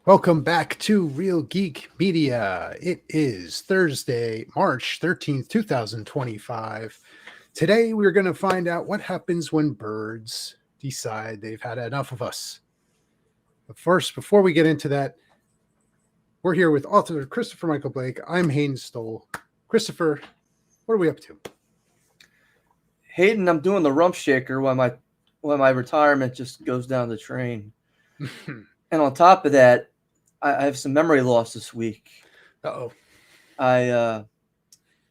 Welcome back to Real Geek Media. It is Thursday, March 13th, 2025. Today, we're going to find out what happens when birds decide they've had enough of us. But first, before we get into that, we're here with author Christopher Michael Blake. I'm Hayden Stoll. Christopher, what are we up to? Hayden, I'm doing the rump shaker while my retirement just goes down the drain. And on top of that, I have some memory loss this week. Uh-oh. I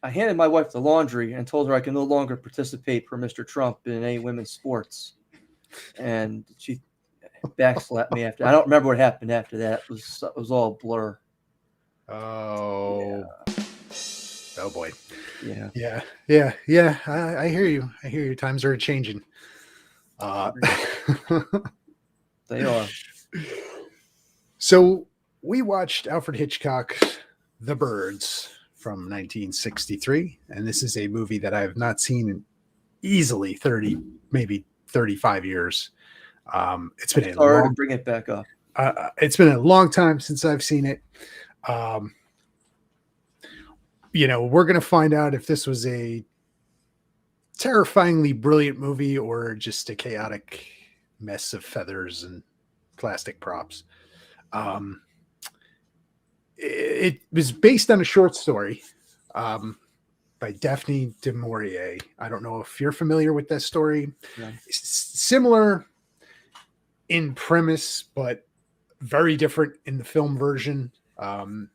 handed my wife the laundry and told her I can no longer participate per Mr. Trump in any women's sports. And she backslapped me after. I don't remember what happened after that. It was all a blur. Oh. Yeah. Oh boy. Yeah. I hear you. I hear you. Times are changing. They are. So we watched Alfred Hitchcock's The Birds from 1963, and this is a movie that I have not seen in easily 30, maybe 35 years. It's been to bring it back up. It's been a long time since I've seen it. We're going to find out if this was a terrifyingly brilliant movie or just a chaotic mess of feathers and plastic props. It was based on a short story by Daphne du Maurier. I don't know if you're familiar with that story. Yeah. Similar in premise, but very different in the film version. It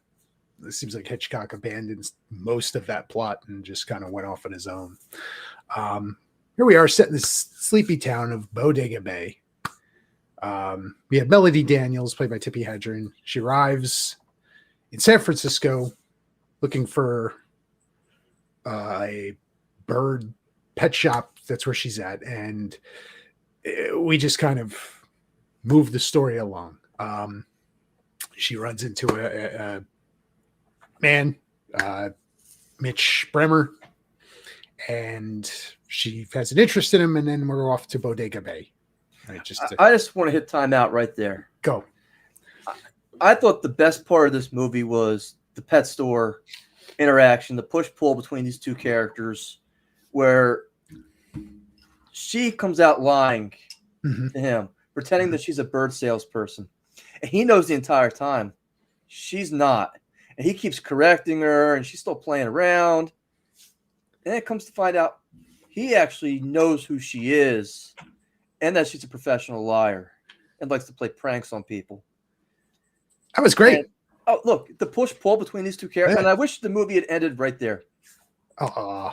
seems like Hitchcock abandoned most of that plot and just kind of went off on his own. Here we are set in this sleepy town of Bodega Bay. We have Melody Daniels, played by Tippi Hedren. She arrives in San Francisco looking for a bird pet shop. That's where she's at. And we just kind of move the story along. She runs into a man, Mitch Bremer, and she has an interest in him. And then we're off to Bodega Bay. Right, I just want to hit time out right there. Go. I thought the best part of this movie was the pet store interaction, the push-pull between these two characters, where she comes out lying to him, pretending that she's a bird salesperson. And he knows the entire time she's not. And he keeps correcting her, and she's still playing around. And then it comes to find out he actually knows who she is and that she's a professional liar and likes to play pranks on people. That was great. And, look, the push-pull between these two characters. Yeah. And I wish the movie had ended right there. I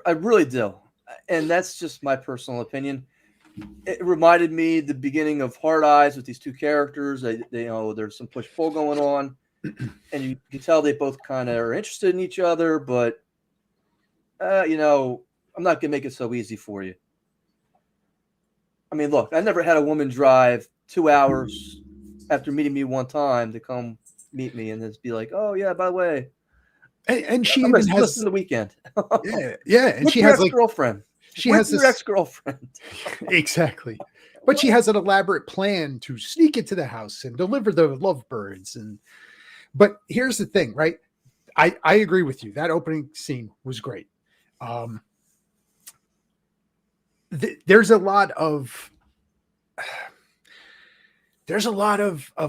really do. And that's just my personal opinion. It reminded me the beginning of Hard Eyes with these two characters. There's some push-pull going on. And you can tell they both kind of are interested in each other. But, I'm not going to make it so easy for you. I mean, look, I never had a woman drive 2 hours after meeting me one time to come meet me and then be like, "Oh yeah, by the way," and she even has the weekend. yeah, and she has girlfriend. She has your ex-girlfriend. Exactly, but she has an elaborate plan to sneak into the house and deliver the lovebirds. But here's the thing, right? I agree with you. That opening scene was great. There's a lot of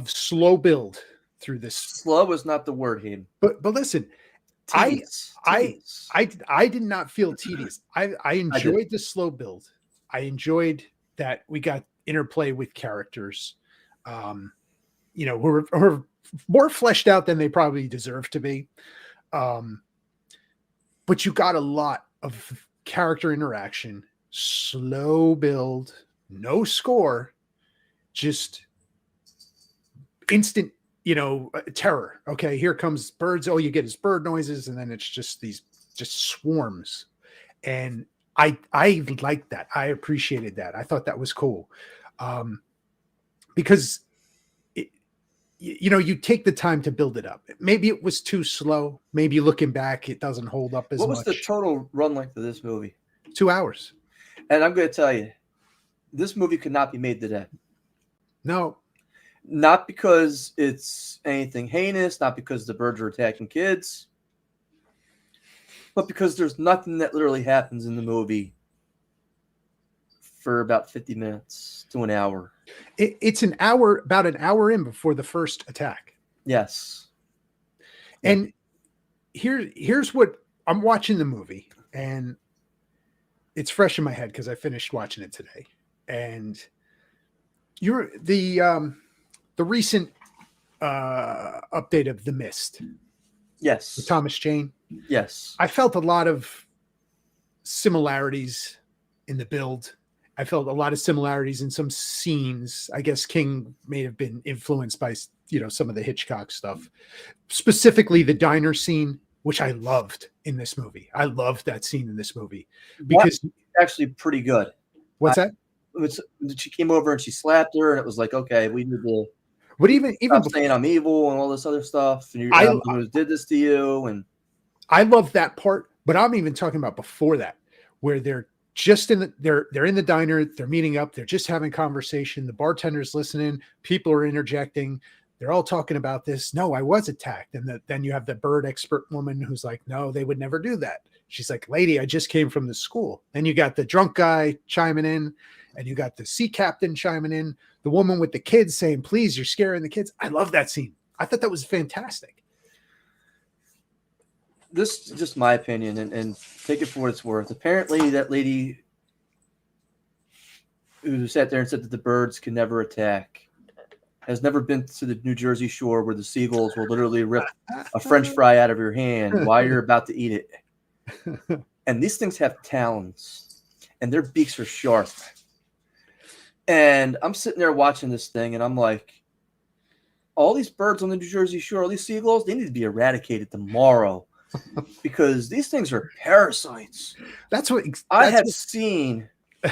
slow build through this. Slow is not the word, Hayden. But listen, tedious. I did not feel tedious. I enjoyed the slow build. I enjoyed that we got interplay with characters, who are more fleshed out than they probably deserve to be. But you got a lot of character interaction. Slow build, no score, just instant, terror. Okay, here comes birds. All you get is bird noises, and then it's just swarms. And I liked that. I appreciated that. I thought that was cool, because you take the time to build it up. Maybe it was too slow. Maybe looking back, it doesn't hold up as much. What was the total run length of this movie? 2 hours. And I'm going to tell you, this movie could not be made today. No. Not because it's anything heinous, not because the birds are attacking kids, but because there's nothing that literally happens in the movie for about 50 minutes to an hour. It's an hour, about an hour in before the first attack. Yes. And here's what I'm watching the movie, and it's fresh in my head because I finished watching it today. And you're the recent update of The Mist Yes. with Thomas Jane. Yes. I felt a lot of similarities in the build. I felt a lot of similarities in some scenes. I guess King may have been influenced by, some of the Hitchcock stuff, specifically the diner scene, which I loved in this movie. I loved that scene in this movie because that's actually pretty good. What's that? She came over and she slapped her, and it was like, okay, we need to. But even stop saying I'm evil and all this other stuff, and I did this to you, and I love that part. But I'm even talking about before that, where they're just they're in the diner, they're meeting up, they're just having conversation. The bartender's listening, people are interjecting. They're all talking about this. No, I was attacked. And then you have the bird expert woman who's like, no, they would never do that. She's like, lady, I just came from the school. Then you got the drunk guy chiming in, and you got the sea captain chiming in, the woman with the kids saying, please, you're scaring the kids. I love that scene. I thought that was fantastic. This is just my opinion, and take it for what it's worth. Apparently, that lady who sat there and said that the birds can never attack has never been to the New Jersey shore where the seagulls will literally rip a French fry out of your hand while you're about to eat it. And these things have talons, and their beaks are sharp. And I'm sitting there watching this thing, and I'm like, all these birds on the New Jersey shore, all these seagulls, they need to be eradicated tomorrow because these things are parasites. I have seen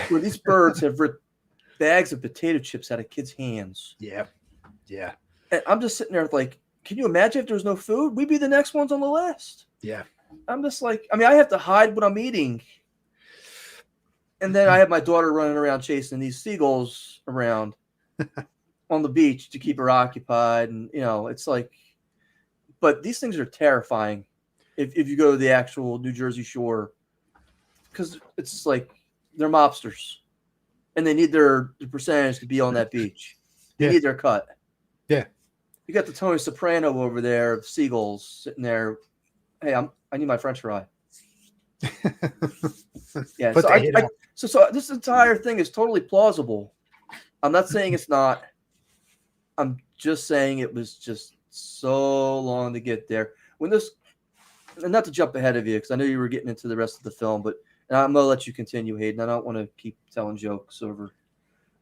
where these birds have ripped bags of potato chips out of kids' hands. Yeah. Yeah. And I'm just sitting there like, can you imagine if there was no food? We'd be the next ones on the list. Yeah. I'm just like, I have to hide what I'm eating. And then I have my daughter running around chasing these seagulls around on the beach to keep her occupied. And, it's like, but these things are terrifying if you go to the actual New Jersey shore, because it's like they're mobsters and they need their percentage to be on that beach. They need their cut. Yeah. You got the Tony Soprano over there of seagulls sitting there. Hey, I need my French fry. Yeah. So this entire thing is totally plausible. I'm not saying it's not. I'm just saying it was just so long to get there. And not to jump ahead of you, because I know you were getting into the rest of the film, but I'm going to let you continue, Hayden. I don't want to keep telling jokes over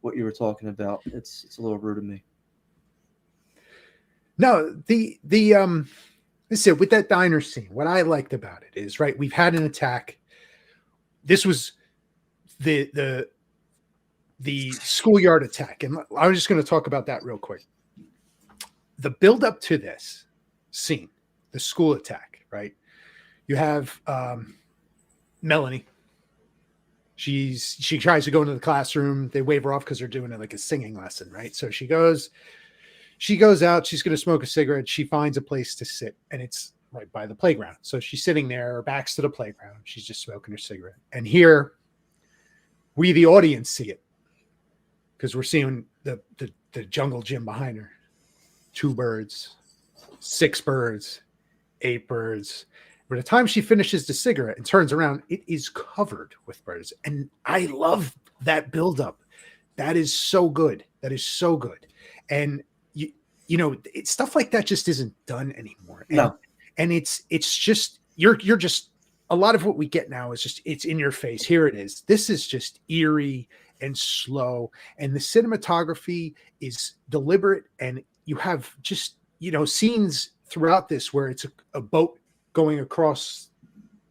what you were talking about. It's a little rude of me. No, listen, with that diner scene, what I liked about it is, right, we've had an attack. This was the schoolyard attack. And I was just going to talk about that real quick. The build up to this scene, the school attack, right? You have Melanie. She tries to go into the classroom. They wave her off because they're doing like a singing lesson, right? So she goes out. She's going to smoke a cigarette. She finds a place to sit, and it's right by the playground. So she's sitting there, her back's to the playground. She's just smoking her cigarette. And here, we, the audience, see it because we're seeing the jungle gym behind her. 2 birds, 6 birds, 8 birds. By the time she finishes the cigarette and turns around, it is covered with birds. And I love that buildup. That is so good. That is so good. And stuff like that just isn't done anymore. And it's just you're just, a lot of what we get now is just, it's in your face. Here it is. This is just eerie and slow. And the cinematography is deliberate. And you have just, scenes throughout this where it's a boat going across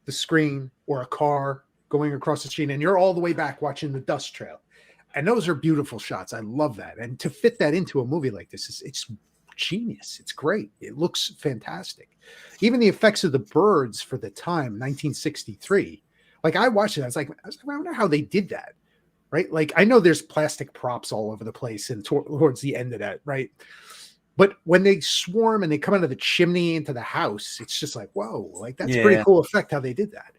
the screen or a car going across the screen, and you're all the way back watching the dust trail. And those are beautiful shots. I love that. And to fit that into a movie like this it's genius. It's great. It looks fantastic. Even the effects of the birds for the time, 1963. Like I watched it, I was like, I wonder how they did that. right? Like I know there's plastic props all over the place and towards the end of that, right? But when they swarm and they come out of the chimney into the house, it's just like, whoa, like that's a pretty Yeah. cool effect how they did that.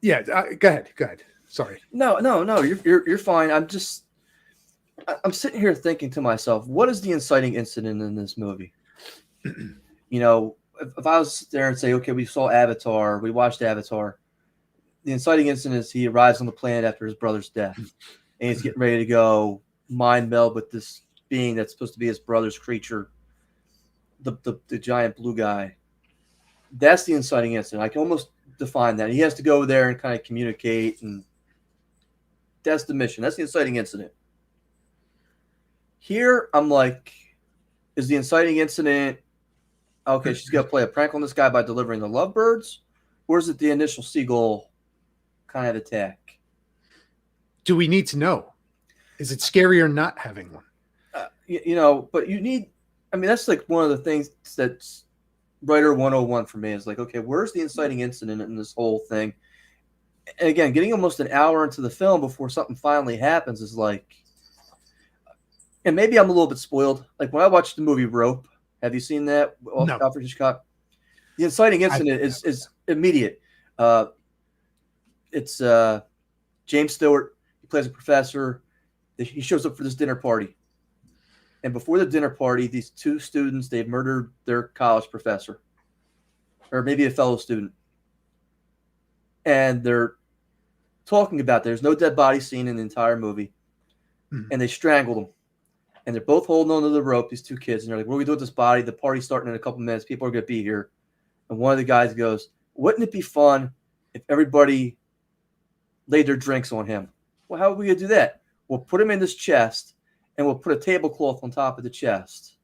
Yeah, go ahead, go ahead. Sorry. No, you're fine. I'm sitting here thinking to myself, what is the inciting incident in this movie? You know, if I was there and say, okay, we saw Avatar, we watched Avatar, the inciting incident is he arrives on the planet after his brother's death, and he's getting ready to go mind meld with this being that's supposed to be his brother's creature, the giant blue guy. That's the inciting incident. I can almost define that. He has to go there and kind of communicate, and that's the mission. That's the inciting incident. Here, I'm like, is the inciting incident, okay, she's going to play a prank on this guy by delivering the lovebirds, or is it the initial seagull kind of attack? Do we need to know? Is it scarier not having one? But you need, I mean, that's like one of the things that's writer 101 for me is like, okay, where's the inciting incident in this whole thing? And again, getting almost an hour into the film before something finally happens is like, and maybe I'm a little bit spoiled. Like when I watched the movie Rope, have you seen that? No. Alfred Hitchcock. The inciting incident is immediate. It's James Stewart. He plays a professor. He shows up for this dinner party. And before the dinner party, these two students, they've murdered their college professor. Or maybe a fellow student. And they're talking about there's no dead body scene in the entire movie. Mm-hmm. And they strangled him. And they're both holding onto the rope, these two kids. And they're like, what are we doing with this body? The party's starting in a couple minutes. People are going to be here. And one of the guys goes, wouldn't it be fun if everybody laid their drinks on him? Well, how are we going to do that? We'll put him in this chest, and we'll put a tablecloth on top of the chest.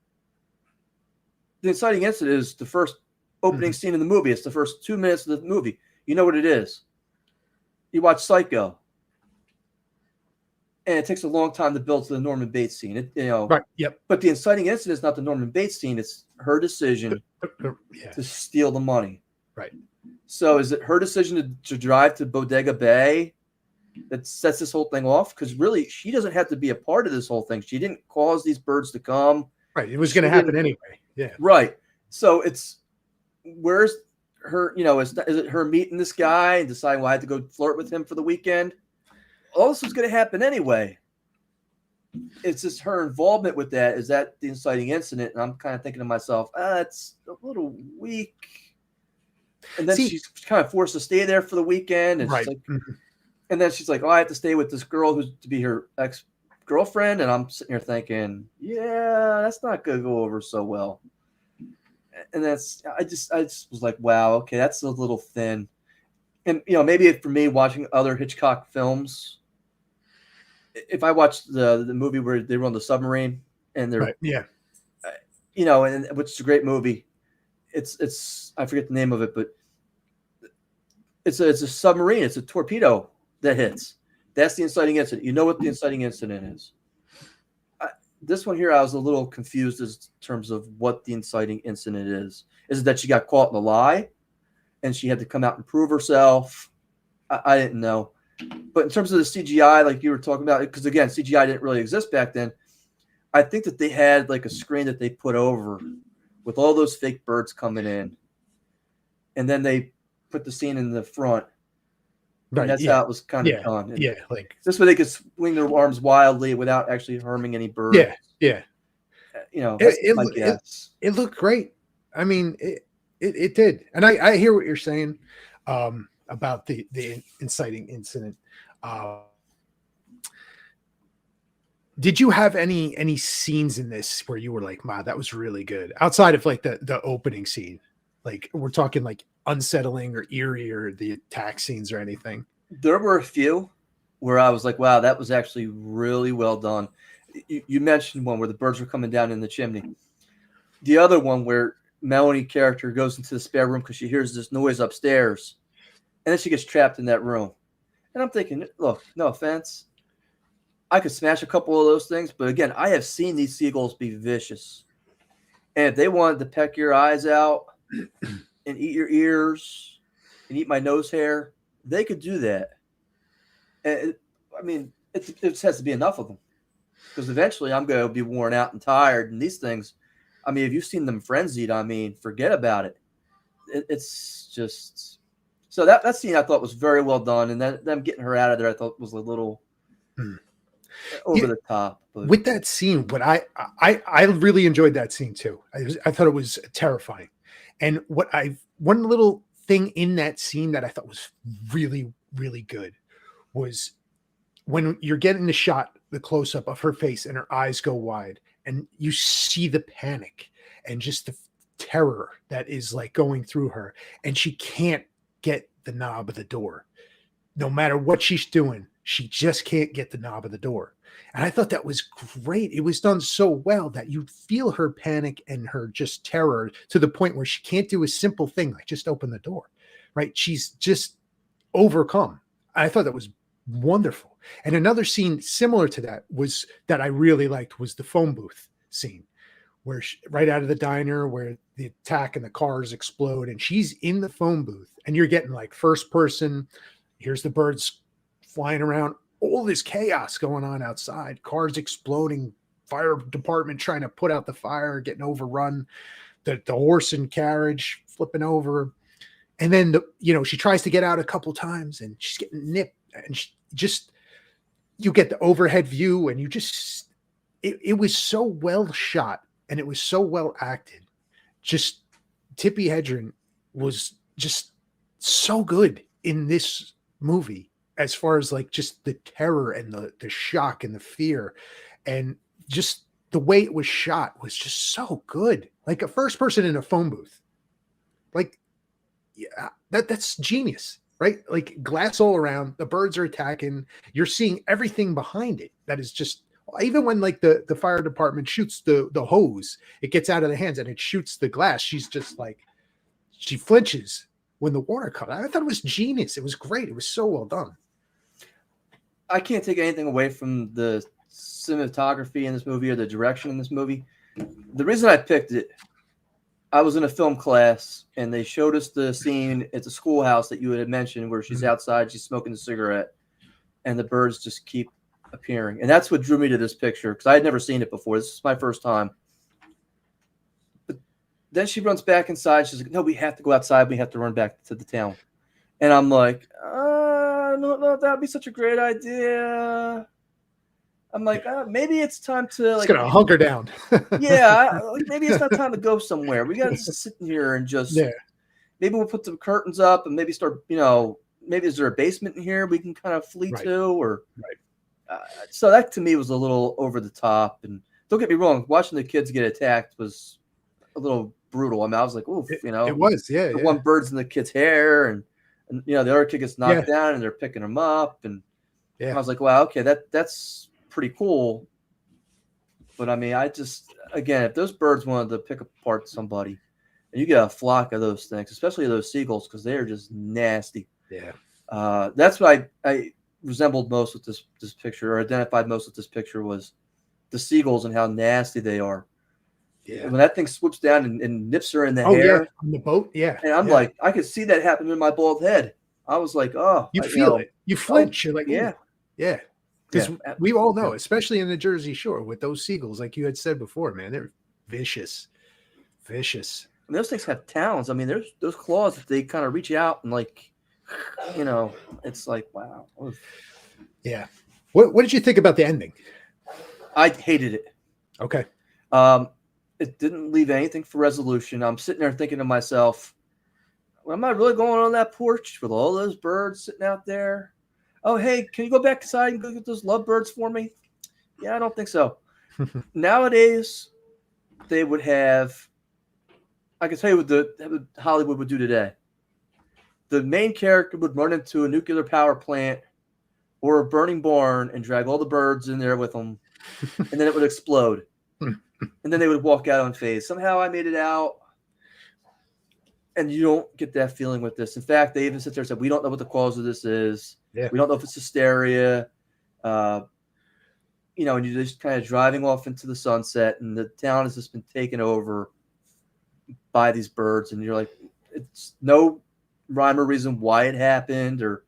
The inciting incident is the first opening scene in the movie. It's the first 2 minutes of the movie. You know what it is. You watch Psycho. And it takes a long time to build to the Norman Bates scene. Right. Yep. But the inciting incident is not the Norman Bates scene. It's her decision to steal the money. Right. So is it her decision to drive to Bodega Bay that sets this whole thing off? Because really, she doesn't have to be a part of this whole thing. She didn't cause these birds to come. Right. It was going to happen anyway. Yeah. Right. So where's her, is it her meeting this guy and deciding, well, I had to go flirt with him for the weekend? All this was going to happen anyway. It's just her involvement with that. Is that the inciting incident? And I'm kind of thinking to myself, it's a little weak. And then she's kind of forced to stay there for the weekend. And right. And then she's like, I have to stay with this girl who's to be her ex-girlfriend. And I'm sitting here thinking, yeah, that's not going to go over so well. And I just was like, wow, okay, that's a little thin. And, maybe for me watching other Hitchcock films, if I watched the movie where they were on the submarine and they're, right. Yeah, and which is a great movie. It's I forget the name of it, but it's a submarine. It's a torpedo that hits. That's the inciting incident. You know what the inciting incident is. This one here, I was a little confused in terms of what the inciting incident is. Is it that she got caught in a lie and she had to come out and prove herself? I didn't know. But in terms of the CGI, like you were talking about, because again, CGI didn't really exist back then. I think that they had like a screen that they put over with all those fake birds coming in. And then they put the scene in the front. Right. And that's how it was kind of done. And like this way they could swing their arms wildly without actually harming any birds. Yeah. It looked great. I mean, it did. And I hear what you're saying. About the inciting incident. Did you have any scenes in this where you were like, wow, that was really good? Outside of like the opening scene, like we're talking like unsettling or eerie or the attack scenes or anything. There were a few where I was like, wow, that was actually really well done. You mentioned one where the birds were coming down in the chimney. The other one where Melanie character goes into the spare room because she hears this noise upstairs. And then she gets trapped in that room. And I'm thinking, look, no offense. I could smash a couple of those things. But again, I have seen these seagulls be vicious. And if they wanted to peck your eyes out and eat your ears and eat my nose hair, they could do that. I mean, it just has to be enough of them, because eventually I'm going to be worn out and tired. And these things, I mean, if you've seen them frenzied, I mean, forget about it. It's just so that scene I thought was very well done, and then them getting her out of there I thought was a little over the top. But with that scene, what I really enjoyed that scene too. I thought it was terrifying, and one little thing in that scene that I thought was really really good was when you're getting the shot, the close up of her face, and her eyes go wide, and you see the panic and just the terror that is like going through her, and she can't get the knob of the door. No matter what she's doing, she just can't get the knob of the door. And I thought that was great. It was done so well that you feel her panic and her just terror to the point where she can't do a simple thing like just open the door, right? She's just overcome. I thought that was wonderful. And another scene similar to that I really liked was the phone booth scene, where right out of the diner where the attack and the cars explode, and she's in the phone booth, and you're getting like first person. Here's the birds flying around, all this chaos going on outside, cars exploding, fire department trying to put out the fire, getting overrun, the horse and carriage flipping over. And then, she tries to get out a couple times and she's getting nipped, and you get the overhead view, and it was so well shot and it was so well acted. Just Tippi Hedren was just so good in this movie, as far as like just the terror and the shock and the fear, and just the way it was shot was just so good. Like a first person in a phone booth, like, yeah, that's genius, right? Like glass all around, the birds are attacking, you're seeing everything behind it. That is just, even when like the fire department shoots the hose, it gets out of the hands and it shoots the glass. She's just like, she flinches when the water comes. I thought it was genius. It was great. It was so well done. I can't take anything away from the cinematography in this movie or the direction in this movie. The reason I picked it, I was in a film class and they showed us the scene at the schoolhouse that you had mentioned where she's outside, she's smoking a cigarette, and the birds just keep appearing. And that's what drew me to this picture, because I had never seen it before. This is my first time. But then she runs back inside. She's like, no, we have to go outside. We have to run back to the town. And I'm like, I don't know if that would be such a great idea. I'm like, maybe it's time to like gonna hunker down. Maybe it's not time to go somewhere. We got to sit in here and just maybe we'll put the curtains up and maybe start. Maybe is there a basement in here we can kind of flee to, or so that to me was a little over the top. And don't get me wrong, watching the kids get attacked was a little brutal. I mean, I was like, oof, it was, the one bird's in the kid's hair, and the other kid gets knocked down, and they're picking him up, and I was like, wow, okay, that's pretty cool. But I mean, again, if those birds wanted to pick apart somebody, and you get a flock of those things, especially those seagulls, because they are just nasty. That's what I resembled most with this picture, or identified most with this picture, was the seagulls and how nasty they are. When that thing swoops down and nips her in the hair on the boat, and I'm like, I could see that happen in my bald head. I was like, oh, you feel it, you flinch, you're like, because we all know, especially in the Jersey Shore, with those seagulls, like you had said before, man, they're vicious. And those things have talons. I mean, there's those claws that they kind of reach out and like, it's like, wow. Yeah. What did you think about the ending? I hated it. Okay. It didn't leave anything for resolution. I'm sitting there thinking to myself, well, am I really going on that porch with all those birds sitting out there? Oh, hey, can you go back inside and go get those lovebirds for me? Yeah, I don't think so. Nowadays, they would have, I can tell you what Hollywood would do today. The main character would run into a nuclear power plant or a burning barn and drag all the birds in there with them, and then it would explode. And then they would walk out unfazed. Somehow I made it out. And you don't get that feeling with this. In fact, they even sit there and said, we don't know what the cause of this is. Yeah. We don't know if it's hysteria. And you're just kind of driving off into the sunset, and the town has just been taken over by these birds. And you're like, it's no rhyme or reason why it happened, or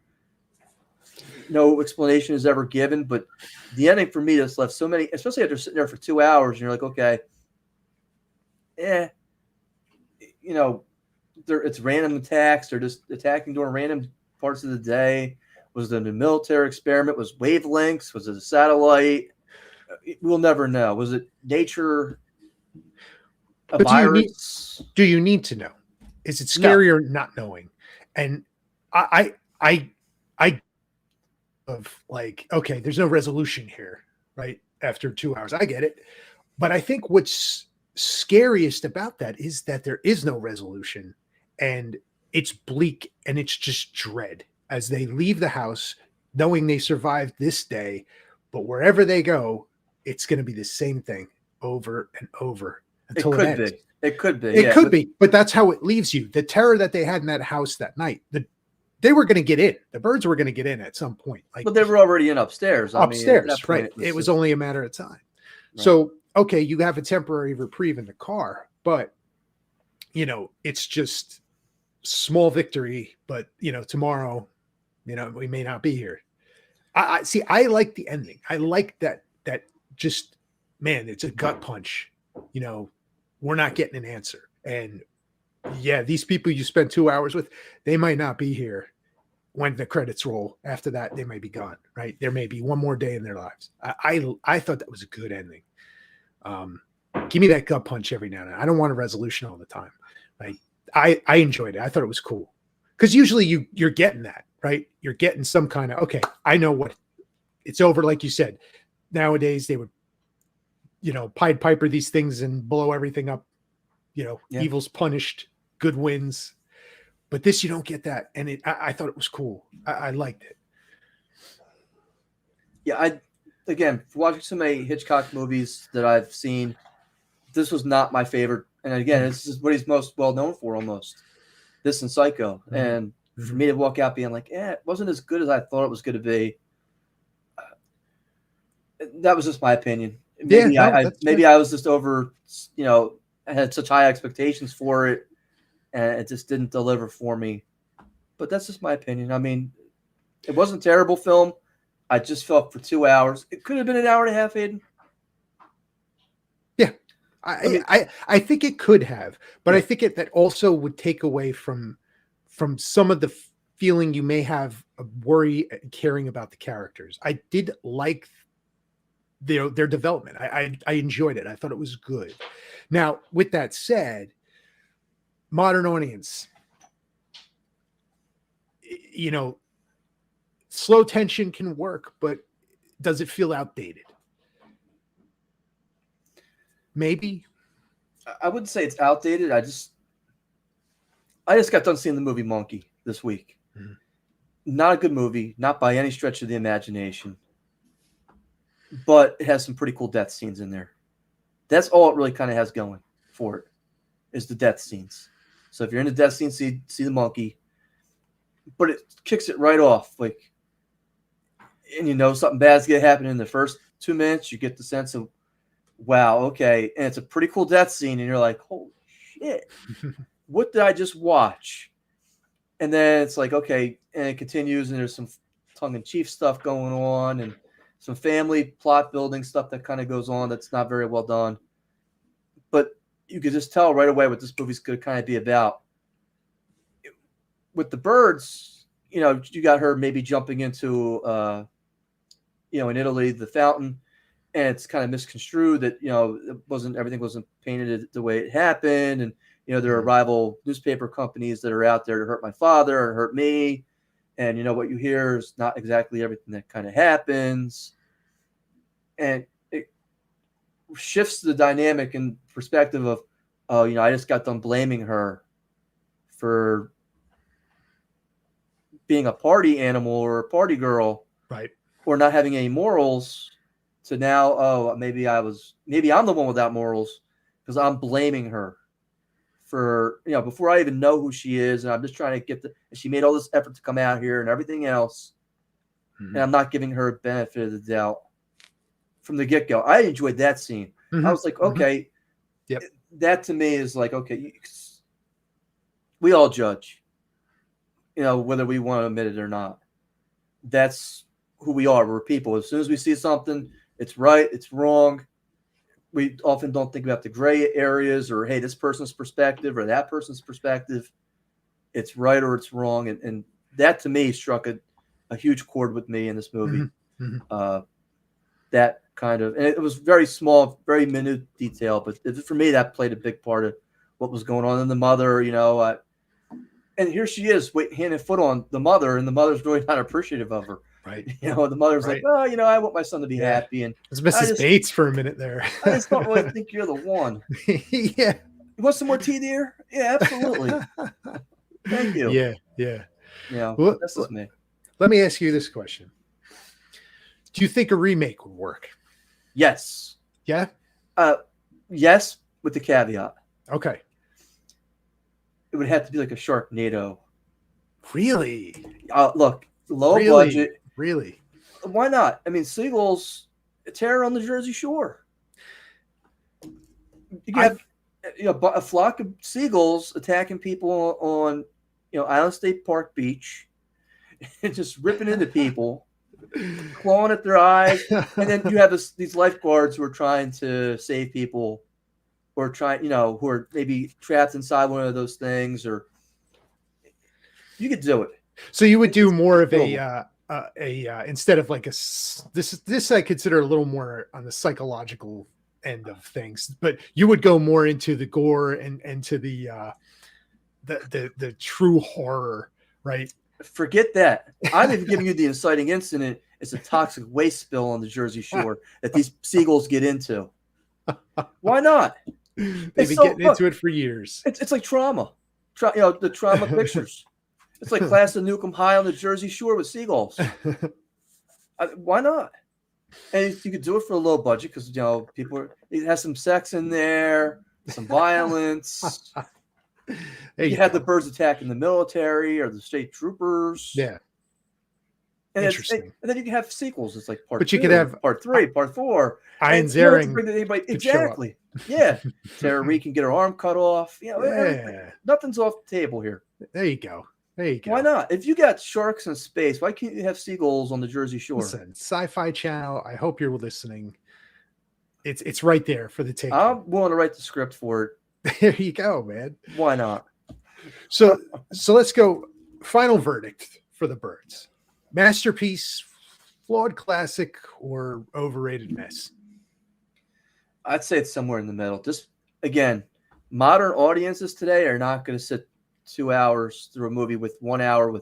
no explanation is ever given. But the ending for me just left so many, especially after sitting there for 2 hours, and you're like, okay, eh, you know, it's random attacks. They're just attacking during random parts of the day. Was it a military experiment? Was wavelengths? Was it a satellite? We'll never know. Was it nature? A But virus? do you need to know? Is it No. scarier not knowing? And I of like, okay, there's no resolution here, right? After 2 hours, I get it. But I think what's scariest about that is that there is no resolution, and it's bleak, and it's just dread as they leave the house, knowing they survived this day. But wherever they go, it's going to be the same thing over and over until it ends. It could be. It could be, but that's how it leaves you. The terror that they had in that house that night, they were going to get in. The birds were going to get in at some point. Like, but they were already in upstairs. Upstairs, right? It was only a matter of time. Right. So, okay, you have a temporary reprieve in the car, but it's just small victory. But tomorrow, we may not be here. I see. I like the ending. I like that. That just, man, it's a gut punch. We're not getting an answer, and yeah, these people you spent 2 hours with, they might not be here when the credits roll. After that, they may be gone, right? There may be one more day in their lives. I thought that was a good ending. Give me that gut punch every now and then. I don't want a resolution all the time. Like, I enjoyed it. I thought it was cool. Because usually you're getting that, right? You're getting some kind of, okay, I know what it's over. Like you said, nowadays they would, Pied Piper these things and blow everything up. Evil's punished, good wins. But this, you don't get that. And I thought it was cool. I liked it. Yeah, again, watching so many Hitchcock movies that I've seen, this was not my favorite. And again, this is what he's most well known for, almost. This and Psycho. Mm-hmm. And for me to walk out being like, it wasn't as good as I thought it was going to be. That was just my opinion. Maybe I was just over, I had such high expectations for it, and it just didn't deliver for me. But that's just my opinion. I mean, it wasn't a terrible film. I just felt for 2 hours. It could have been an hour and a half, Aiden. Yeah, I think it could have, but I think that also would take away from some of the feeling you may have of worry and caring about the characters. I did like their development. I enjoyed it. I thought it was good. Now, with that said, modern audience, slow tension can work, but does it feel outdated? Maybe. I wouldn't say it's outdated. I just got done seeing the movie Monkey this week. Mm-hmm. Not a good movie, not by any stretch of the imagination. But it has some pretty cool death scenes in there. That's all it really kind of has going for it, is the death scenes. So if you're in the death scene, see the Monkey. But it kicks it right off. Like, and something bad's going to happen in the first 2 minutes. You get the sense of, wow, okay. And it's a pretty cool death scene. And you're like, holy shit. What did I just watch? And then it's like, okay. And it continues. And there's some tongue-in-cheek stuff going on. And some family plot building stuff that kind of goes on that's not very well done. But you could just tell right away what this movie's going to kind of be about. With the birds, you got her maybe jumping into, in Italy, the fountain, and it's kind of misconstrued that, everything wasn't painted the way it happened. And, there are rival newspaper companies that are out there to hurt my father and hurt me. And, what you hear is not exactly everything that kind of happens. And it shifts the dynamic and perspective of, I just got done blaming her for being a party animal or a party girl. Right. Or not having any morals, to now, maybe I'm the one without morals because I'm blaming her for, before I even know who she is. And I'm just trying to and she made all this effort to come out here and everything else. Mm-hmm. And I'm not giving her a benefit of the doubt from the get-go. I enjoyed that scene. Mm-hmm. I was like, okay, yep. That to me is like, okay, we all judge, whether we want to admit it or not. That's who we are. We're people. As soon as we see something, it's right, it's wrong. We often don't think about the gray areas or, hey, this person's perspective or that person's perspective. It's right or it's wrong. And that to me struck a huge chord with me in this movie. Mm-hmm. Mm-hmm. That kind of, and it was very small, very minute detail, but for me, that played a big part of what was going on in the mother, and here she is, hand and foot on the mother, and the mother's really not appreciative of her. Right. The mother's right. like, oh, I want my son to be happy. And it was Mrs. Bates for a minute there. I just don't really think you're the one. Yeah. You want some more tea, dear? Yeah, absolutely. Thank you. Yeah. Yeah. Well, this is me. Let me ask you this question. Do you think a remake would work? Yes. Yeah? Yes, with the caveat. Okay. It would have to be like a Sharknado. Really? Look, low budget. Really? Why not? I mean, seagulls, terror on the Jersey Shore. You have a flock of seagulls attacking people on, Island State Park Beach, and just ripping into people, clawing at their eyes, and then you have these lifeguards who are trying to save people, or who are maybe trapped inside one of those things, or you could do it. So you would do more of a instead of like this I consider a little more on the psychological end of things, but you would go more into the gore and to the true horror, right? Forget that. I'm even giving you the inciting incident. It's a toxic waste spill on the Jersey Shore that these seagulls get into. Why not? They've been getting into it for years. It's like trauma. The trauma pictures. It's like Class of Nukem High on the Jersey Shore with seagulls. Why not? And you could do it for a low budget because it has some sex in there, some violence. You have the birds attacking the military or the state troopers. Yeah. And interesting. And then you can have sequels. It's like part 2, you could have part 3, part 4. Ian Ziering. Exactly. Yeah. Tara Reid can get her arm cut off. Nothing's off the table here. There you go. Why not? If you got sharks in space, why can't you have seagulls on the Jersey Shore? Listen, Sci-Fi Channel, I hope you're listening. It's right there for the taking. I'm willing to write the script for it. There you go, man. Why not? So let's go. Final verdict for The Birds. Masterpiece, flawed classic, or overrated mess? I'd say it's somewhere in the middle. Just, again, modern audiences today are not going to sit 2 hours through a movie with 1 hour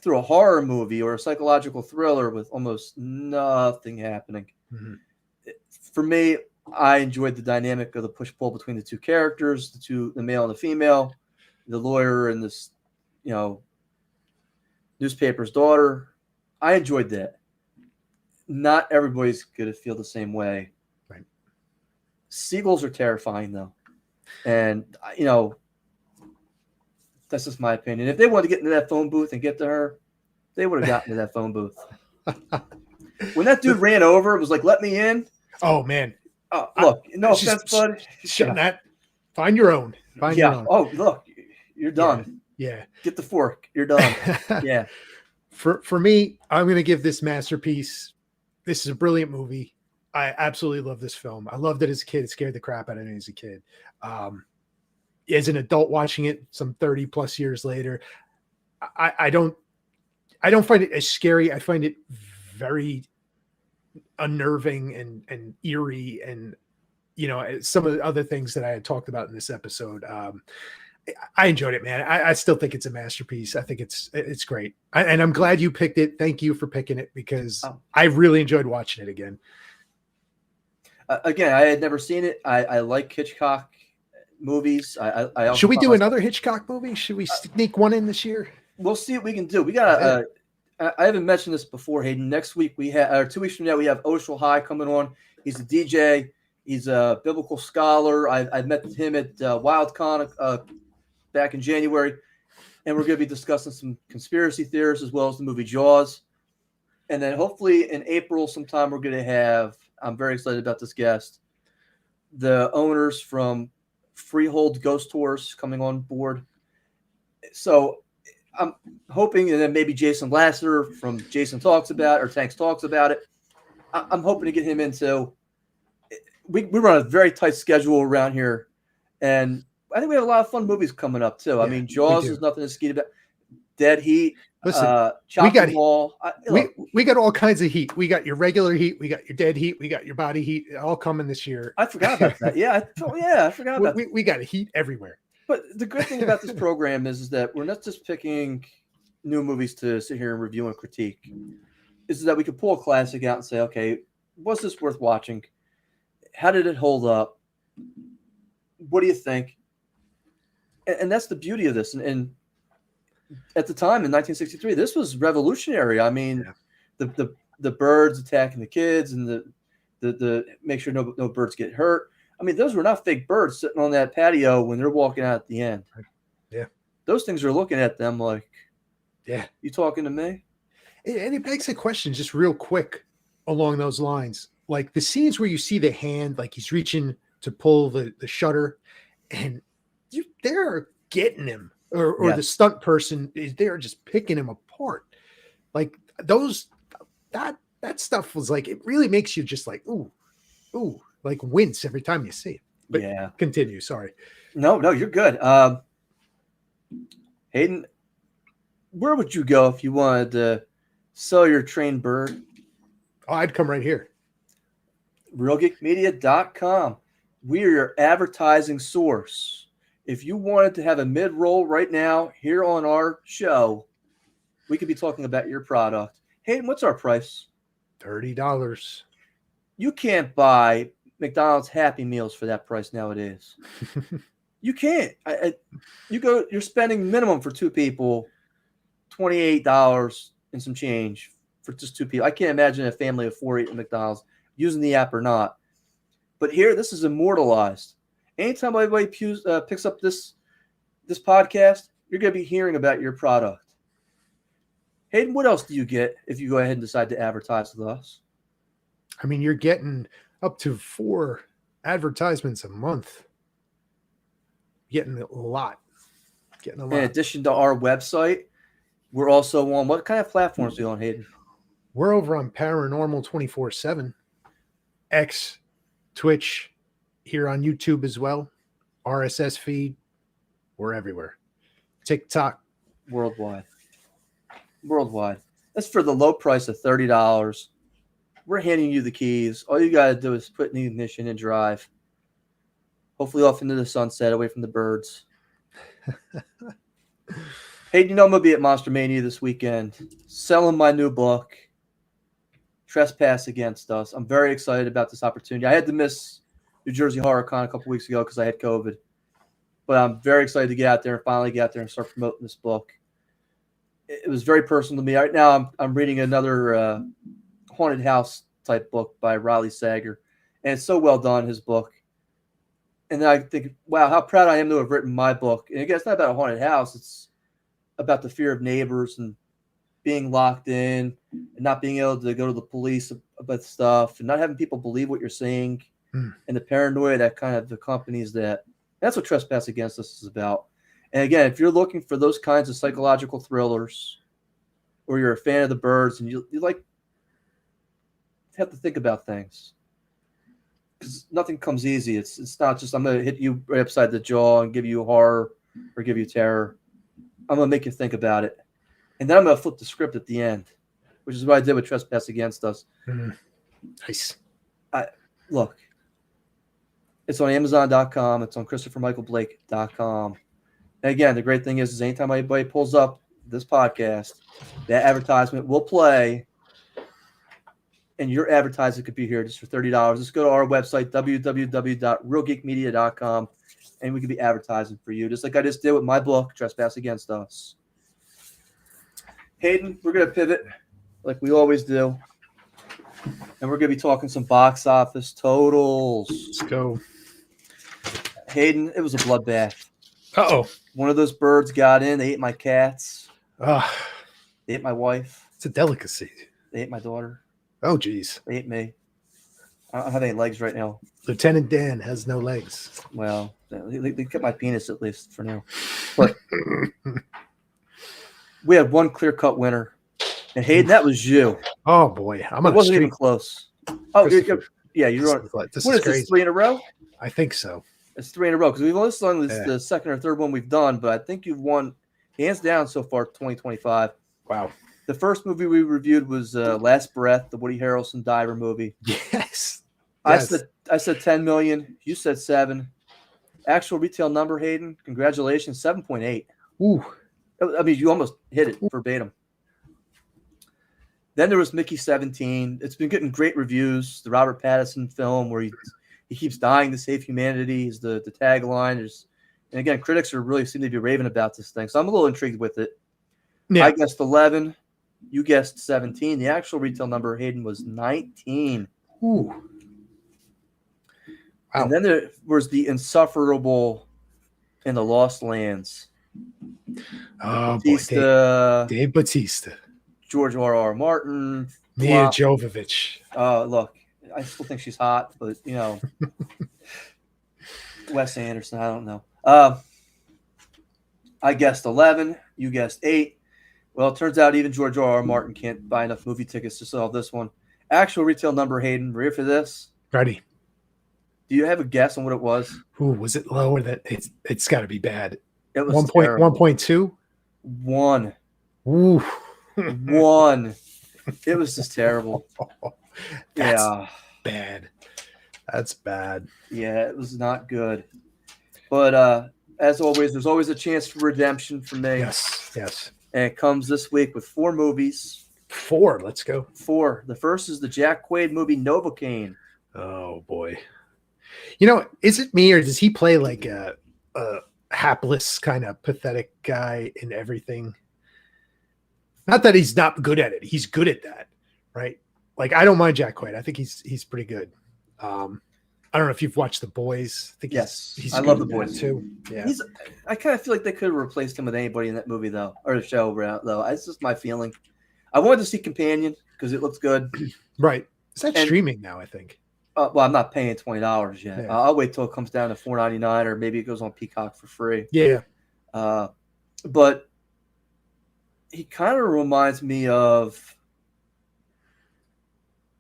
through a horror movie or a psychological thriller with almost nothing happening. Mm-hmm. For me, I enjoyed the dynamic of the push-pull between the two characters, the male and the female, the lawyer and this, newspaper's daughter. I enjoyed that. Not everybody's going to feel the same way. Right. Seagulls are terrifying, though. And, that's just my opinion. If they wanted to get into that phone booth and get to her, they would have gotten to that phone booth. When that dude ran over, it was like, let me in. Oh, man. Look, no offense, bud. Find your own. Find your own. Oh, look, you're done. Yeah. Get the fork. You're done. Yeah. For me, I'm going to give this masterpiece. This is a brilliant movie. I absolutely love this film. I loved it as a kid. It scared the crap out of me as a kid. As an adult watching it some 30 plus years later, I don't find it as scary. I find it very unnerving and eerie, and some of the other things that I had talked about in this episode. I enjoyed it, man. I still think it's a masterpiece. I think it's great, and I'm glad you picked it. Thank you for picking it because I really enjoyed watching it again. Again, I had never seen it. I like Hitchcock movies. I also should we do another Hitchcock movie? Should we sneak one in this year? We'll see what we can do. We got I haven't mentioned this before, Hayden. Next week we have 2 weeks from now we have Oshel High coming on. He's a DJ. He's a biblical scholar. I met him at WildCon back in January, and we're going to be discussing some conspiracy theories as well as the movie Jaws. And then hopefully in April sometime we're going to have, I'm very excited about this guest, the owners from Freehold Ghost Tours coming on board. So I'm hoping, and then maybe Jason Lasseter from Jason Talks About it, or Tanks Talks About it. I'm hoping to get him into. We run a very tight schedule around here, and I think we have a lot of fun movies coming up too. I mean, Jaws is nothing to skeet about. Dead Heat. Listen, Chopping Mall. We got all kinds of heat. We got your regular heat. We got your dead heat. We got your body heat. All coming this year. I forgot about that. Yeah, I forgot about that. We got heat everywhere. But the good thing about this program is that we're not just picking new movies to sit here and review and critique. Is that we could pull a classic out and say, okay, was this worth watching? How did it hold up? What do you think? And that's the beauty of this. And at the time in 1963, this was revolutionary. I mean, the birds attacking the kids and the make sure no birds get hurt. I mean, those were not fake birds sitting on that patio when they're walking out at the end. Yeah. Those things are looking at them like, yeah, you talking to me? And it begs a question just real quick along those lines. Like the scenes where you see the hand, like he's reaching to pull the shutter and they're getting him. Or the stunt person is there just picking him apart. Like that stuff was like, it really makes you just like, ooh, like wince every time you see it. But yeah. Continue. Sorry. No, you're good. Hayden, where would you go if you wanted to sell your trained bird? Oh, I'd come right here. RealGeekMedia.com. We are your advertising source. If you wanted to have a mid-roll right now here on our show, we could be talking about your product. Hayden, what's our price? $30. You can't buy McDonald's Happy Meals for that price nowadays. You can't. You're spending minimum for two people, $28 and some change for just two people. I can't imagine a family of four eating McDonald's using the app or not. But here, this is immortalized. Anytime anybody picks up this podcast, you're going to be hearing about your product. Hayden, what else do you get if you go ahead and decide to advertise with us? I mean, you're getting up to 4 advertisements a month. Getting a lot. In addition to our website, we're also on what kind of platforms are you on, Hayden? We're over on Paranormal 24/7, X, Twitch, here on YouTube as well, RSS feed. We're everywhere. TikTok. Worldwide. That's for the low price of $30. We're handing you the keys. All you got to do is put in the ignition and drive. Hopefully off into the sunset, away from the birds. Hey, I'm going to be at Monster Mania this weekend, selling my new book, Trespass Against Us. I'm very excited about this opportunity. I had to miss New Jersey Horror Con a couple weeks ago because I had COVID. But I'm very excited to get out there and finally get out there and start promoting this book. It was very personal to me. Right now I'm reading another haunted house type book by Riley Sager. And it's so well done, his book. And then I think, wow, how proud I am to have written my book. And again, it's not about a haunted house. It's about the fear of neighbors and being locked in and not being able to go to the police about stuff and not having people believe what you're saying and the paranoia that kind of accompanies that. That's what Trespass Against Us is about. And again, if you're looking for those kinds of psychological thrillers or you're a fan of the birds and you like have to think about things, because nothing comes easy. It's not just I'm going to hit you right upside the jaw and give you horror or give you terror. I'm going to make you think about it. And then I'm going to flip the script at the end, which is what I did with Trespass Against Us. Nice. Look, it's on Amazon.com. It's on ChristopherMichaelBlake.com. And again, the great thing is anytime anybody pulls up this podcast, that advertisement will play. And your advertising could be here just for $30. Just go to our website, www.realgeekmedia.com, and we could be advertising for you, just like I just did with my book, Trespass Against Us. Hayden, we're going to pivot like we always do, and we're going to be talking some box office totals. Let's go. Hayden, it was a bloodbath. Uh-oh. One of those birds got in. They ate my cats. They ate my wife. It's a delicacy. They ate my daughter. Oh, geez. They ate me. I don't have any legs right now. Lieutenant Dan has no legs. Well, they kept my penis at least for now. But We had one clear-cut winner. And Hayden, that was you. Oh boy, I'm It on a wasn't even streak. close. Oh, Christopher. yeah, you're on. This What is is this, crazy. 3 in a row? I think so. It's 3 in a row because we've only done this Yeah. the second or third one we've done, but I think you've won hands down so far 2025. Wow. The first movie we reviewed was Last Breath, the Woody Harrelson diver movie. Yes. I said 10 million. You said 7. Actual retail number, Hayden. Congratulations, 7.8. Ooh. I mean, you almost hit it verbatim. Then there was Mickey 17. It's been getting great reviews. The Robert Pattinson film where he keeps dying to save humanity is the tagline. And again, critics are really seem to be raving about this thing. So I'm a little intrigued with it. Yeah. I guessed 11. You guessed 17. The actual retail number, Hayden, was 19. Ooh. Wow. And then there was the Insufferable and the Lost Lands. Oh Batista, boy, Dave Bautista, George R.R. Martin, Mia Jovovich. Look, I still think she's hot, but you know, Wes Anderson. I don't know. I guessed 11. You guessed 8. Well, it turns out even George R.R. Martin can't buy enough movie tickets to sell this one. Actual retail number, Hayden. Ready for this? Ready. Do you have a guess on what it was? Ooh, was it lower? That it's got to be bad. It was 1.2. 1. Ooh. 1. It was just terrible. That's bad. That's bad. Yeah, it was not good. But as always, there's always a chance for redemption for me. Yes. And it comes this week with 4 movies. 4. Let's go. 4. The first is the Jack Quaid movie Novocaine. Oh boy. You know, is it me or does he play like a hapless kind of pathetic guy in everything? Not that he's not good at it. He's good at that, right? Like I don't mind Jack Quaid. I think he's pretty good. I don't know if you've watched The Boys. I think he's I love The Boys too. Yeah. I kind of feel like they could have replaced him with anybody in that movie though, or the show though. It's just my feeling. I wanted to see Companion because it looks good. Right. Is that streaming now? I think. Well, I'm not paying $20 yet. Yeah. I'll wait till it comes down to $4.99, or maybe it goes on Peacock for free. Yeah. But he kind of reminds me of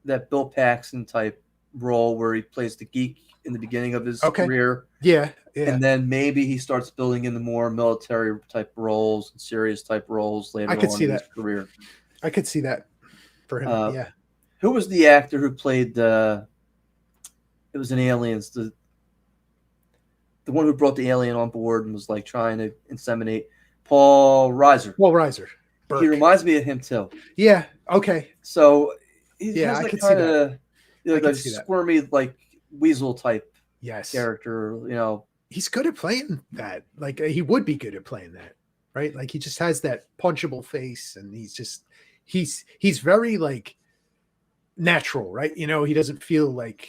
that Bill Paxton type role where he plays the geek in the beginning of his career. Yeah. And then maybe he starts building in the more military type roles and serious type roles later on in his career. I could see that for him. Yeah. Who was the actor who played it was in Aliens, the one who brought the alien on board and was like trying to inseminate? Paul Reiser. Burke. He reminds me of him too. Yeah. Okay. So he has I like could kind see of that. like a squirmy like weasel type yes character. You know, he's good at playing that. Like he would be good at playing that, right? Like he just has that punchable face, and he's very like natural, right? You know, he doesn't feel like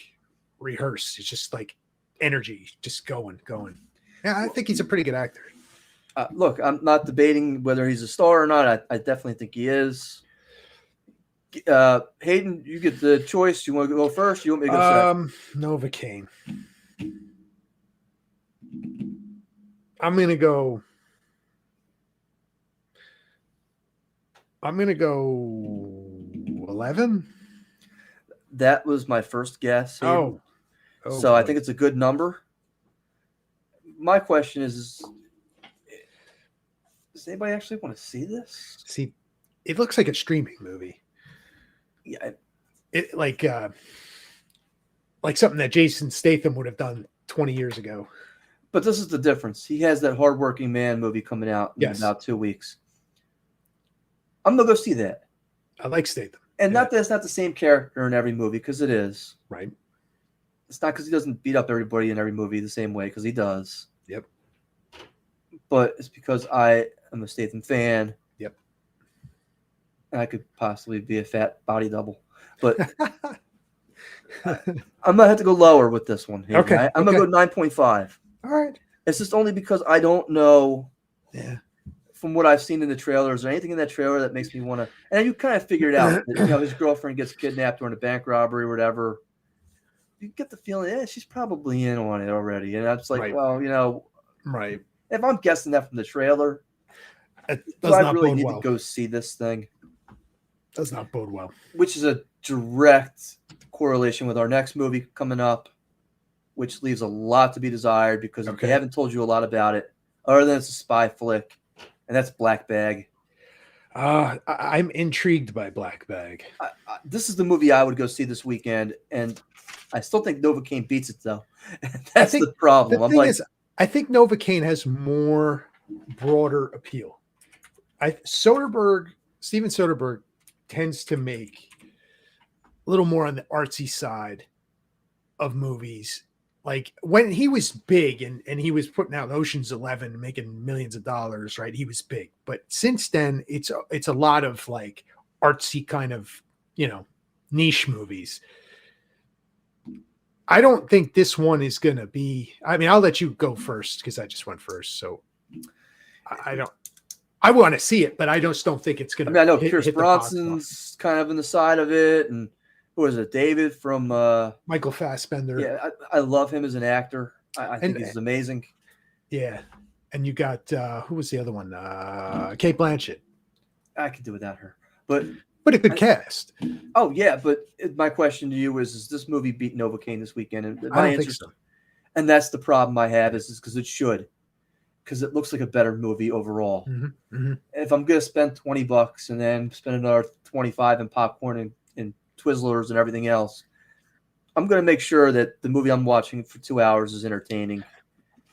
rehearsed. It's just like energy, just going. Yeah, I think he's a pretty good actor. Look, I'm not debating whether he's a star or not. I definitely think he is. Hayden, you get the choice. You want to go first? You want me to go second? Novocaine. I'm gonna go 11. That was my first guess. Oh so boy. I think it's a good number. My question is, does anybody actually want to see this? See, it looks like a streaming movie. Yeah, it like something that Jason Statham would have done 20 years ago. But this is the difference. He has that hardworking man movie coming out in about 2 weeks. I'm gonna go see that. I like Statham. And not that it's not the same character in every movie, because it is. Right. It's not because he doesn't beat up everybody in every movie the same way, because he does. Yep. But it's because I am a Statham fan. Yep. And I could possibly be a fat body double. But I'm gonna have to go lower with this one. Here. Okay. I'm gonna go 9.5. All right. It's just only because I don't know. Yeah. From what I've seen in the trailers, or anything in that trailer that makes me want to, and you kind of figured out that, you know, his girlfriend gets kidnapped during a bank robbery or whatever. You get the feeling, she's probably in on it already. And I'm just like, well, you know, right. If I'm guessing that from the trailer, It Do does I not really bode need to well. go see this thing? Does not bode well. Which is a direct correlation with our next movie coming up, which leaves a lot to be desired because they haven't told you a lot about it, other than it's a spy flick, and that's Black Bag. I'm intrigued by Black Bag. This is the movie I would go see this weekend, and I still think Novocaine beats it, though. That's the problem. The thing is, I think Novocaine has more broader appeal. Steven Soderbergh tends to make a little more on the artsy side of movies. Like when he was big and he was putting out Ocean's 11 making millions of dollars, right? He was big. But since then, it's a lot of like artsy kind of, niche movies. I don't think this one is going to be, I mean, I'll let you go first because I just went first. So I want to see it, but I just don't think it's going to. I know Pierce Brosnan's kind of in the side of it. And who is it? David from Michael Fassbender. Yeah, I love him as an actor. I think he's amazing. Yeah. And you got, who was the other one? Kate Blanchett. I could do without her. But a good cast. Oh, yeah. But my question to you is this movie beat Novocaine this weekend? And I don't think so. And that's the problem I have is because it should. Because it looks like a better movie overall. Mm-hmm, mm-hmm. If I'm going to spend $20 and then spend another $25 in popcorn and Twizzlers and everything else, I'm going to make sure that the movie I'm watching for 2 hours is entertaining.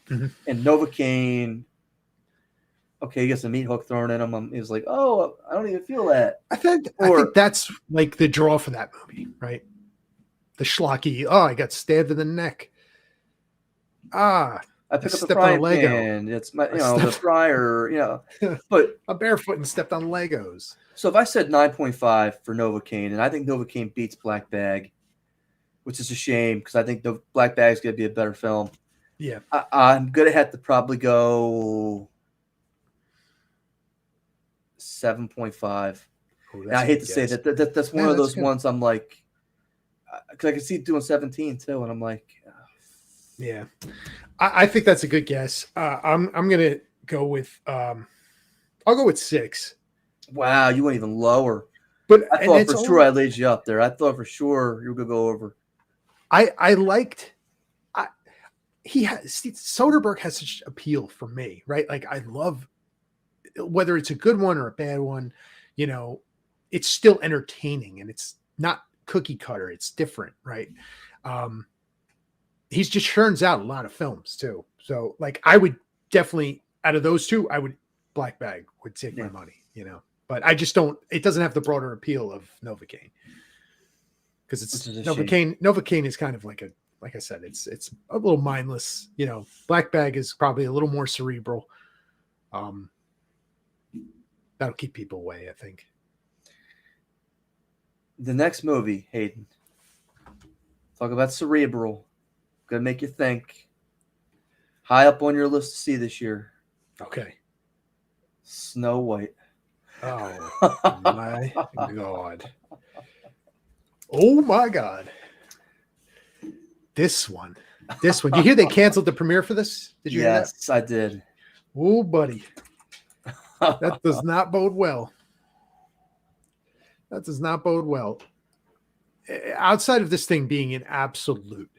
Mm-hmm. And Novocaine, okay, he gets a meat hook thrown in him. He's like, oh, I don't even feel that. I think that's like the draw for that movie, right? The schlocky, I got stabbed in the neck. I picked up a frying pan. It's my, the fryer, but I'm barefoot and stepped on Legos. So if I said 9.5 for Novocaine, and I think Novocaine beats Black Bag, which is a shame because I think the Black Bag is going to be a better film. Yeah, I'm going to have to probably go 7.5. I hate to say that. That's one of those ones I'm like, because I can see it doing 17 too, and I'm like, yeah. I think that's a good guess. I'm gonna go with I'll go with 6. Wow, you went even lower. But I thought for sure I laid you up there. I thought for sure you were gonna go over. I liked. Soderbergh has such appeal for me, right? Like I love whether it's a good one or a bad one. It's still entertaining and it's not cookie cutter. It's different, right? He's just churns out a lot of films too. So like I would definitely out of those two, Black Bag would take my money, but I just don't, it doesn't have the broader appeal of Novocaine because it's Novocaine is kind of like I said, it's a little mindless, Black Bag is probably a little more cerebral. That'll keep people away, I think. The next movie, Hayden, talk about cerebral. Gonna make you think. High up on your list to see this year. Okay. Snow White. Oh my God. Oh my God. This one. You hear they canceled the premiere for this? Did you hear that? Yes, I did. Oh, buddy. That does not bode well. That does not bode well. Outside of this thing being an absolute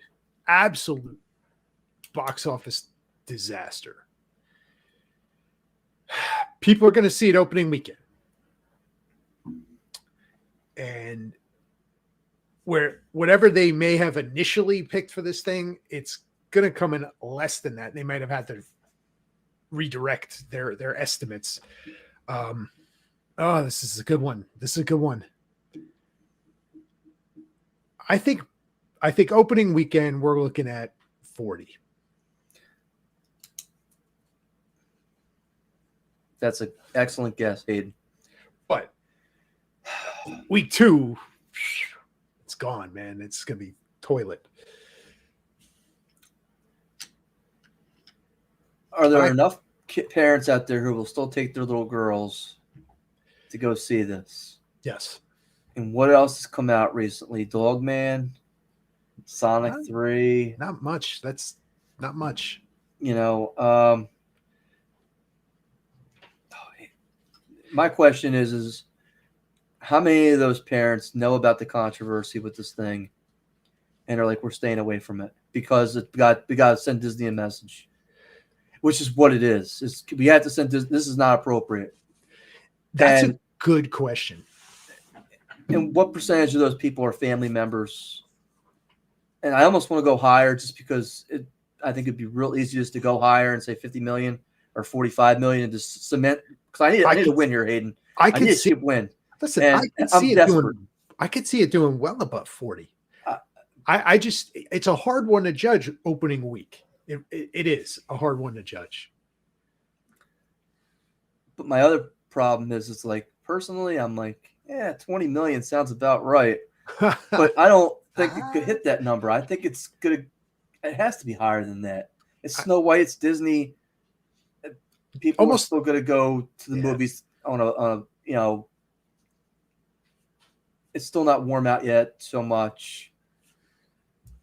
box office disaster, people are going to see it opening weekend. And whatever they may have initially picked for this thing, it's going to come in less than that. They might have had to redirect their estimates. This is a good one. I think opening weekend we're looking at 40. That's an excellent guess, Hayden. But week 2, it's gone, man. It's gonna be toilet. Are there enough parents out there who will still take their little girls to go see this? Yes. And what else has come out recently? Dogman, Sonic 3. Not much. That's not much. My question is how many of those parents know about the controversy with this thing and are like, we're staying away from it because we got to send Disney a message, which is what it is. We have to send this is not appropriate. That's a good question. And what percentage of those people are family members? And I almost want to go higher just because I think it'd be real easy just to go higher and say 50 million or 45 million and just cement. Because I need to win here, Hayden. I need a cheap win. Listen, and I could see it doing well above 40. I just, it's a hard one to judge opening week. It is a hard one to judge. But my other problem is, it's like, personally, I'm like, 20 million sounds about right. But I don't think it could hit that number. I think it has to be higher than that. It's Snow White, it's Disney. People are still going to go to the movies on a it's still not warm out yet so much.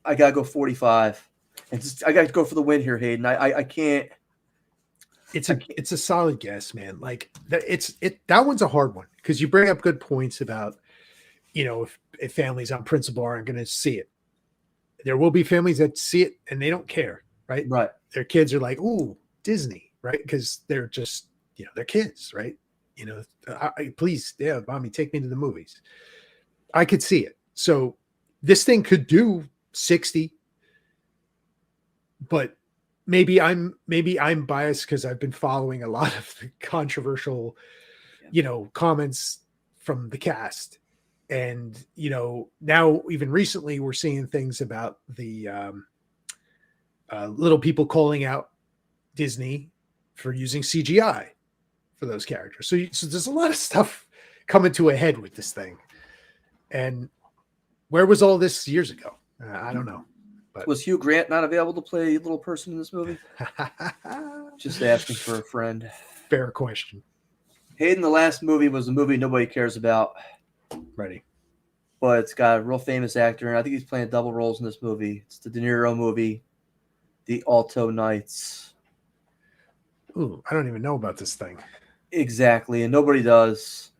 I gotta go 45, and I gotta go for the win here, Hayden. I can't. It's a solid guess, man. Like that one's a hard one because you bring up good points about, if families on principle aren't going to see it. There will be families that see it and they don't care, right? Right. Their kids are like, "Ooh, Disney," right? Because they're just, they're kids, right? Please, mommy, take me to the movies. I could see it. So this thing could do 60, but maybe I'm biased because I've been following a lot of the controversial, comments from the cast. And, now even recently we're seeing things about the little people calling out Disney for using CGI for those characters. So there's a lot of stuff coming to a head with this thing. And where was all this years ago? I don't know. But was Hugh Grant not available to play a little person in this movie? Just asking for a friend. Fair question. Hayden, the last movie was a movie nobody cares about. Ready. But it's got a real famous actor, and I think he's playing double roles in this movie. It's the De Niro movie, The Alto Knights. Ooh, I don't even know about this thing. Exactly, and nobody does.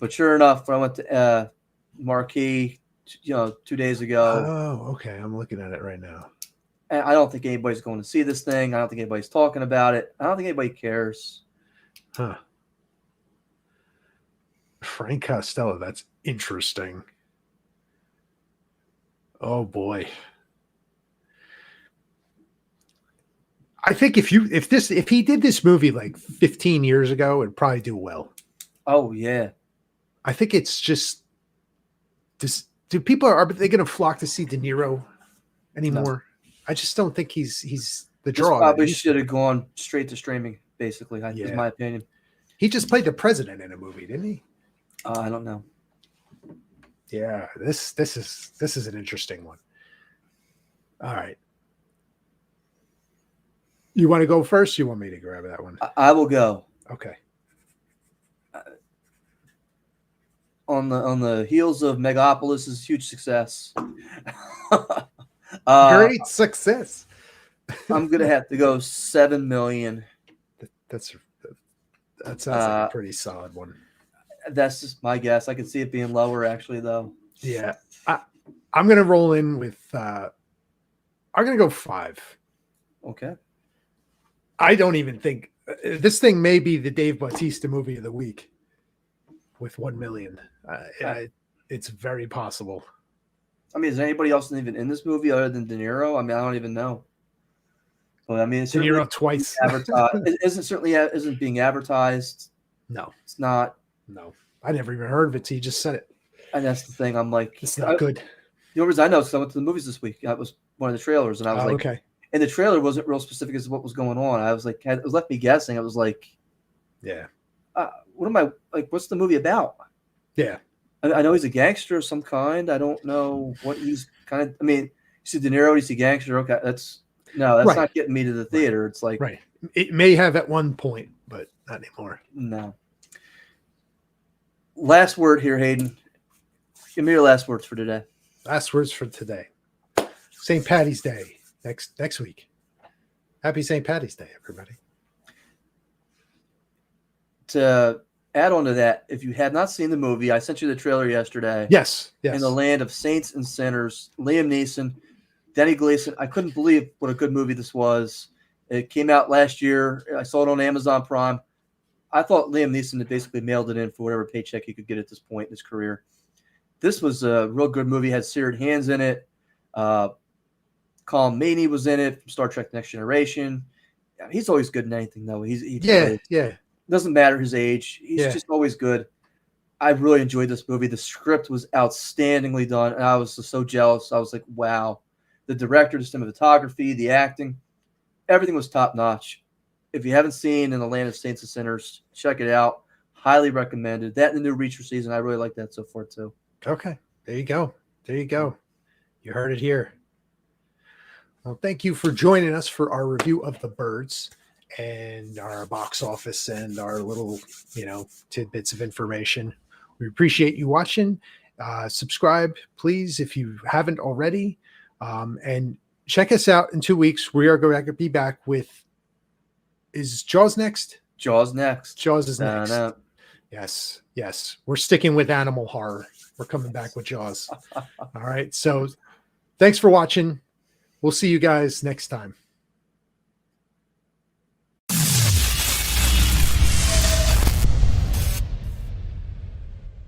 But sure enough, when I went to Marquee, 2 days ago. Oh, okay. I'm looking at it right now. And I don't think anybody's going to see this thing. I don't think anybody's talking about it. I don't think anybody cares. Huh. Frank Costello. That's interesting. Oh boy. I think if he did this movie like 15 years ago, it'd probably do well. Oh yeah. I think it's just this. Do people are they going to flock to see De Niro anymore? No. I just don't think he's the draw. This probably should have gone straight to streaming. Basically, is my opinion. He just played the president in a movie, didn't he? I don't know. Yeah, this is an interesting one. All right. You want to go first? You want me to grab that one? I will go. Okay. On the heels of Megapolis's huge success. Great success. I'm gonna have to go 7 million. That sounds like a pretty solid one. That's just my guess. I can see it being lower, actually, though. Yeah, I'm gonna roll in with. I'm gonna go 5. Okay. I don't even think this thing may be the Dave Bautista movie of the week with 1 million. It's very possible. I mean, is there anybody else even in this movie other than De Niro? I mean, I don't even know. But I mean, it's De Niro twice. Isn't being advertised. No, it's not. No, I never even heard of it. So you just said it, and that's the thing. I'm like, it's not good. The only reason I know is because I went to the movies this week. That was one of the trailers, and I was like, okay. And the trailer wasn't real specific as to what was going on. I was like, it was left me guessing. I was like, yeah, what am I like? What's the movie about? Yeah, I know he's a gangster of some kind. I don't know what he's kind of. I mean, you see De Niro, he's a gangster. Okay, that's right. Not getting me to the theater. It's like It may have at one point, but not anymore. No. Last word here, Hayden. Give me your last words for today. Last words for today. St. Patty's Day next week. Happy St. Patty's Day, everybody. To add on to that, if you have not seen the movie, I sent you the trailer yesterday. Yes. In the Land of Saints and Sinners, Liam Neeson, Denny Gleason. I couldn't believe what a good movie this was. It came out last year. I saw it on Amazon Prime. I thought Liam Neeson had basically mailed it in for whatever paycheck he could get at this point in his career. This was a real good movie. Had Seared Hands in it. Colin Meaney was in it from Star Trek Next Generation. He's always good in anything, though. Yeah. Doesn't matter his age. He's Yeah. just always good. I really enjoyed this movie. The script was outstandingly done, and I was just so jealous. I was like, wow. The director, the cinematography, the acting, everything was top notch. If you haven't seen In the Land of Saints and Sinners, check it out. Highly recommended. That and the new Reacher season, I really like that so far too. Okay. There you go. You heard it here. Well, thank you for joining us for our review of The Birds and our box office and our little, tidbits of information. We appreciate you watching. Subscribe, please, if you haven't already. And check us out in 2 weeks. We are going to be back with, is Jaws next? Jaws next. Jaws is next. Yes. We're sticking with animal horror. We're coming back with Jaws. All right. So thanks for watching. We'll see you guys next time.